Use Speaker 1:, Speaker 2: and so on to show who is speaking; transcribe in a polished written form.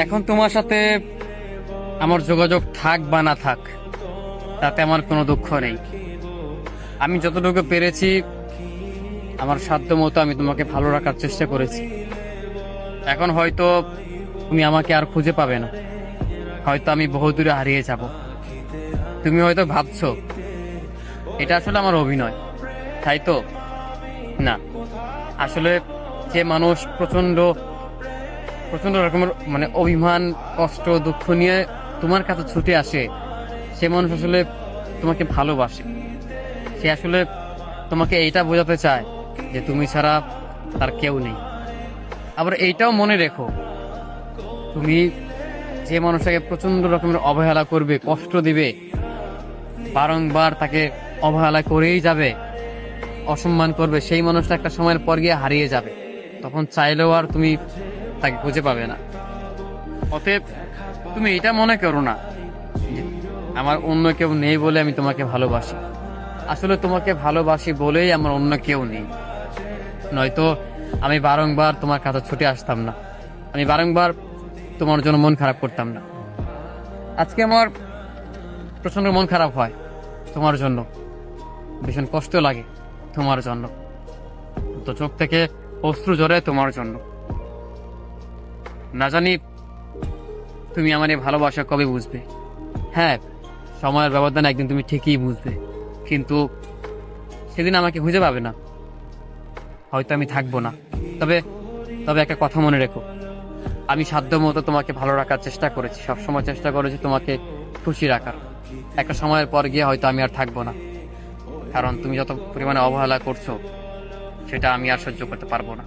Speaker 1: এখন তোমার সাথে আমার যোগাযোগ থাক বা না থাক, তাতে আমার কোনো দুঃখ নেই। আমি যতটুকু পেরেছি আমার সাধ্য মতো আমি তোমাকে ভালো রাখার চেষ্টা করেছি। এখন হয়তো তুমি আমাকে আর খুঁজে পাবে না, হয়তো আমি বহুদূরে হারিয়ে যাব। তুমি হয়তো ভাবছো এটা আসলে আমার অভিনয়, তাই তো? না, আসলে যে মানুষ প্রচন্ড প্রচন্ড রকমের মানে অভিমান, কষ্ট, দুঃখ নিয়ে তোমার কাছে ছুটে আসে, সে মানুষ আসলে তোমাকে ভালোবাসে। সে আসলে তোমাকে এইটা বোঝাতে চায় যে তুমি ছাড়া তার কেউ নেই। আবার এইটাও মনে রেখো, তুমি যে মানুষটাকে প্রচন্ড রকমের অবহেলা করবে, কষ্ট দিবে, বারংবার তাকে অবহেলা করেই যাবে, অসম্মান করবে, সেই মানুষটা একটা সময়ের পর গিয়ে হারিয়ে যাবে। তখন চাইলেও আর তুমি তাকে খুঁজে পাবে না। অতএব তুমি এটা মনে করো না যে আমার অন্য কেউ নেই বলে আমি তোমাকে ভালোবাসি। আসলে তোমাকে ভালোবাসি বলেই আমার অন্য কেউ নেই, নয়তো আমি বারংবার তোমার কাছে ছুটে আসতাম না, আমি বারংবার তোমার জন্য মন খারাপ করতাম না। আজকে আমার প্রচন্ড মন খারাপ হয় তোমার জন্য, ভীষণ কষ্ট লাগে তোমার জন্য, তো চোখ থেকে অশ্রু ঝরে তোমার জন্য। না জানি তুমি আমার এই ভালোবাসা কবে বুঝবে। হ্যাঁ, সময়ের ব্যবধানে একদিন তুমি ঠিকই বুঝবে, কিন্তু সেদিন আমাকে খুঁজে পাবে না, হয়তো আমি থাকবো না। তবে তবে একটা কথা মনে রেখো, আমি সাধ্য মতো তোমাকে ভালো রাখার চেষ্টা করেছি, সবসময় চেষ্টা করেছি তোমাকে খুশি রাখার। একটা সময়ের পর গিয়ে হয়তো আমি আর থাকবো না, কারণ তুমি যত পরিমাণে অবহেলা করছো সেটা আমি আর সহ্য করতে পারবো না।